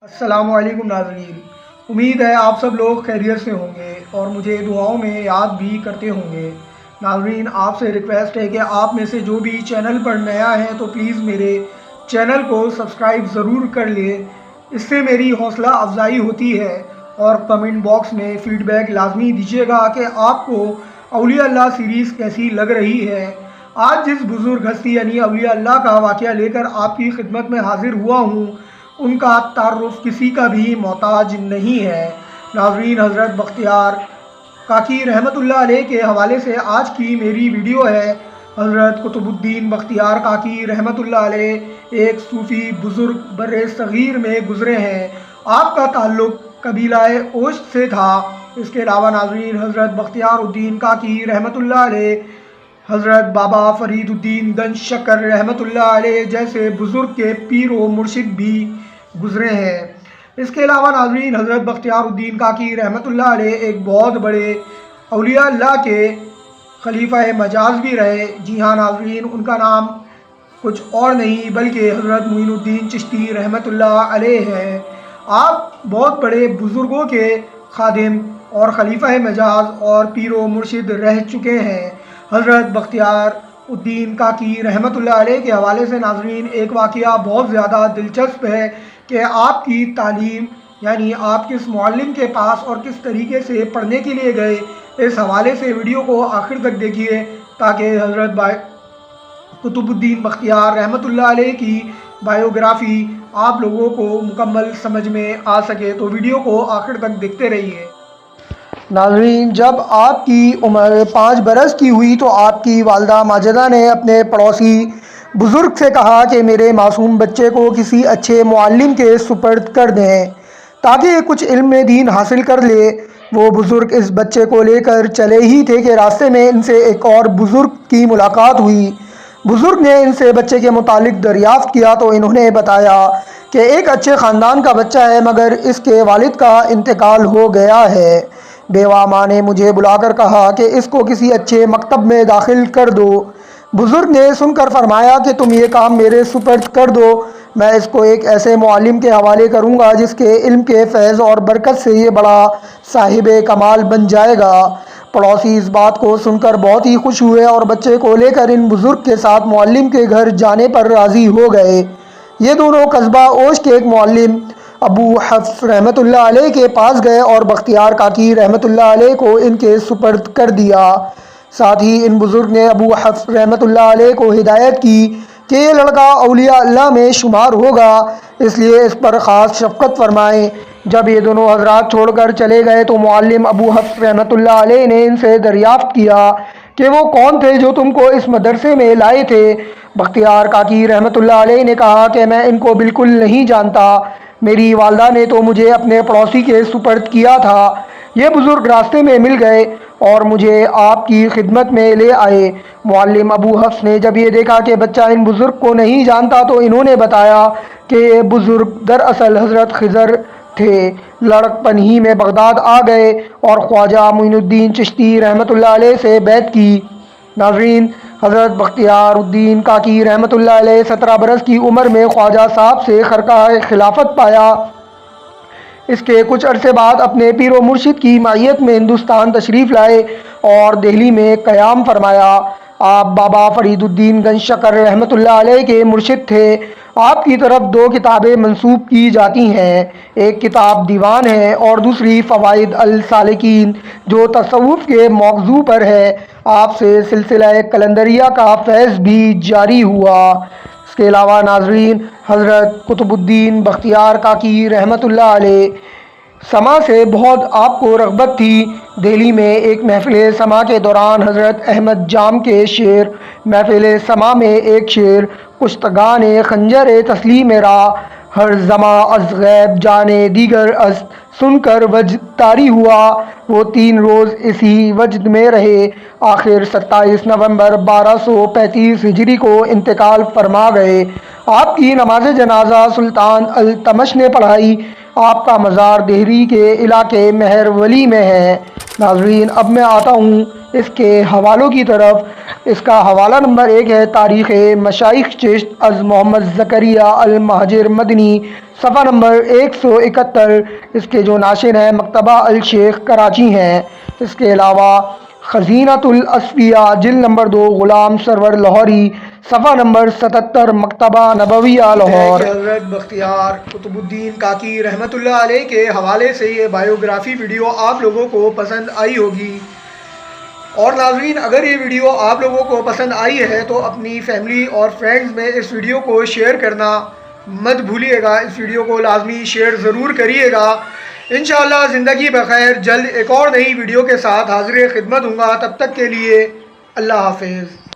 السلام علیکم ناظرین، امید ہے آپ سب لوگ خیریت سے ہوں گے اور مجھے دعاؤں میں یاد بھی کرتے ہوں گے۔ ناظرین، آپ سے ریکویسٹ ہے کہ آپ میں سے جو بھی چینل پر نیا ہے تو پلیز میرے چینل کو سبسکرائب ضرور کر لیں، اس سے میری حوصلہ افزائی ہوتی ہے۔ اور کمنٹ باکس میں فیڈ بیک لازمی دیجیے گا کہ آپ کو اولیاء اللہ سیریز کیسی لگ رہی ہے۔ آج جس بزرگ ہستی یعنی اولیاء اللہ کا واقعہ لے کر آپ کی خدمت میں حاضر ہوا ہوں، ان کا تعارف کسی کا بھی محتاج نہیں ہے۔ ناظرین، حضرت بختیار کاکی رحمۃ اللہ علیہ کے حوالے سے آج کی میری ویڈیو ہے۔ حضرت قطب الدین بختیار کاکی رحمۃ اللہ علیہ ایک صوفی بزرگ بر صغیر میں گزرے ہیں۔ آپ کا تعلق قبیلہ اوشت سے تھا۔ اس کے علاوہ ناظرین، حضرت بختیار الدین کاکی رحمۃ اللہ علیہ حضرت بابا فرید الدین گنج شکر رحمۃ اللہ علیہ جیسے بزرگ کے پیر و مرشد بھی گزرے ہیں۔ اس کے علاوہ ناظرین، حضرت بختیار الدین کاکی رحمۃ اللہ علیہ ایک بہت بڑے اولیاء اللہ کے خلیفہ مجاز بھی رہے۔ جی ہاں ناظرین، ان کا نام کچھ اور نہیں بلکہ حضرت معین الدین چشتی رحمۃ اللہ علیہ ہے۔ آپ بہت بڑے بزرگوں کے خادم اور خلیفہ مجاز اور پیر و مرشد رہ چکے ہیں۔ حضرت بختیار الدین کاکی رحمۃ اللہ علیہ کے حوالے سے ناظرین ایک واقعہ بہت زیادہ دلچسپ ہے کہ آپ کی تعلیم یعنی آپ کس معلم کے پاس اور کس طریقے سے پڑھنے کے لیے گئے، اس حوالے سے ویڈیو کو آخر تک دیکھیے تاکہ حضرت قطب الدین بختیار رحمۃ اللہ علیہ کی بائیوگرافی آپ لوگوں کو مکمل سمجھ میں آ سکے، تو ویڈیو کو آخر تک دیکھتے رہیے۔ ناظرین، جب آپ کی عمر 5 برس کی ہوئی تو آپ کی والدہ ماجدہ نے اپنے پڑوسی بزرگ سے کہا کہ میرے معصوم بچے کو کسی اچھے معلم کے سپرد کر دیں تاکہ کچھ علم دین حاصل کر لے۔ وہ بزرگ اس بچے کو لے کر چلے ہی تھے کہ راستے میں ان سے ایک اور بزرگ کی ملاقات ہوئی۔ بزرگ نے ان سے بچے کے متعلق دریافت کیا تو انہوں نے بتایا کہ ایک اچھے خاندان کا بچہ ہے مگر اس کے والد کا انتقال ہو گیا ہے۔ بیوہ ماں نے مجھے بلا کر کہا کہ اس کو کسی اچھے مکتب میں داخل کر دو۔ بزرگ نے سن کر فرمایا کہ تم یہ کام میرے سپرد کر دو، میں اس کو ایک ایسے معلم کے حوالے کروں گا جس کے علم کے فیض اور برکت سے یہ بڑا صاحب کمال بن جائے گا۔ پڑوسی اس بات کو سن کر بہت ہی خوش ہوئے اور بچے کو لے کر ان بزرگ کے ساتھ معلم کے گھر جانے پر راضی ہو گئے۔ یہ دونوں قصبہ اوش کے ایک معلم ابو حفص رحمۃ اللہ علیہ کے پاس گئے اور بختیار کاکی رحمۃ اللہ علیہ کو ان کے سپرد کر دیا۔ ساتھ ہی ان بزرگ نے ابو حفص رحمۃ اللہ علیہ کو ہدایت کی کہ یہ لڑکا اولیاء اللہ میں شمار ہوگا، اس لیے اس پر خاص شفقت فرمائیں۔ جب یہ دونوں حضرات چھوڑ کر چلے گئے تو معلم ابو حفص رحمۃ اللہ علیہ نے ان سے دریافت کیا کہ وہ کون تھے جو تم کو اس مدرسے میں لائے تھے؟ بختیار کاکی رحمۃ اللہ علیہ نے کہا کہ میں ان کو بالکل نہیں جانتا، میری والدہ نے تو مجھے اپنے پڑوسی کے سپرد کیا تھا۔ یہ بزرگ راستے میں مل گئے اور مجھے آپ کی خدمت میں لے آئے۔ معلم ابو حفص نے جب یہ دیکھا کہ بچہ ان بزرگ کو نہیں جانتا تو انہوں نے بتایا کہ یہ بزرگ دراصل حضرت خضر تھے۔ لڑک پن ہی میں بغداد آ گئے اور خواجہ معین الدین چشتی رحمۃ اللہ علیہ سے بیعت کی۔ ناظرین، حضرت بختیار الدین کاکی رحمۃ اللہ علیہ 17 برس کی عمر میں خواجہ صاحب سے خرقہ خلافت پایا۔ اس کے کچھ عرصے بعد اپنے پیر و مرشد کی معیت میں ہندوستان تشریف لائے اور دہلی میں قیام فرمایا۔ آپ بابا فرید الدین گنج شکر رحمۃ اللہ علیہ کے مرشد تھے۔ آپ کی طرف 2 کتابیں منسوب کی جاتی ہیں، ایک کتاب دیوان ہے اور دوسری فوائد السالکین جو تصوف کے موضوع پر ہے۔ آپ سے سلسلہ قلندریہ کا فیض بھی جاری ہوا۔ اس کے علاوہ ناظرین، حضرت قطب الدین بختیار کاکی رحمۃ اللہ علیہ سما سے بہت آپ کو رغبت تھی۔ دہلی میں ایک محفل سما کے دوران حضرت احمد جام کے شعر محفل سما میں ایک شعر کشتگان خنجر تسلیم راہ ہر زماں از غیب جانے دیگر از سن کر وجد طاری ہوا۔ وہ 3 روز اسی وجد میں رہے، آخر 27 نومبر 1235 ہجری کو انتقال فرما گئے۔ آپ کی نماز جنازہ سلطان التمش نے پڑھائی۔ آپ کا مزار دہلی کے علاقے مہر ولی میں ہے۔ ناظرین اب میں آتا ہوں اس کے حوالوں کی طرف۔ اس کا حوالہ نمبر 1 ہے تاریخ مشائخ چشت از محمد زکریا المہاجر مدنی، صفحہ نمبر 171۔ اس کے جو ناشر ہیں مکتبہ الشیخ کراچی ہیں۔ اس کے علاوہ خزینۃ الاصفیاء جلد نمبر 2 غلام سرور لاہوری، صفحہ نمبر 77، مکتبہ نبویہ لاہور۔ حضرت بختیار قطب الدین کاکی رحمۃ اللہ علیہ کے حوالے سے یہ بایوگرافی ویڈیو آپ لوگوں کو پسند آئی ہوگی۔ اور ناظرین اگر یہ ویڈیو آپ لوگوں کو پسند آئی ہے تو اپنی فیملی اور فرینڈز میں اس ویڈیو کو شیئر کرنا مت بھولیے گا۔ اس ویڈیو کو لازمی شیئر ضرور کریے گا۔ انشاءاللہ زندگی بخیر، جلد ایک اور نئی ویڈیو کے ساتھ حاضر خدمت ہوں گا۔ تب تک کے لیے اللہ حافظ۔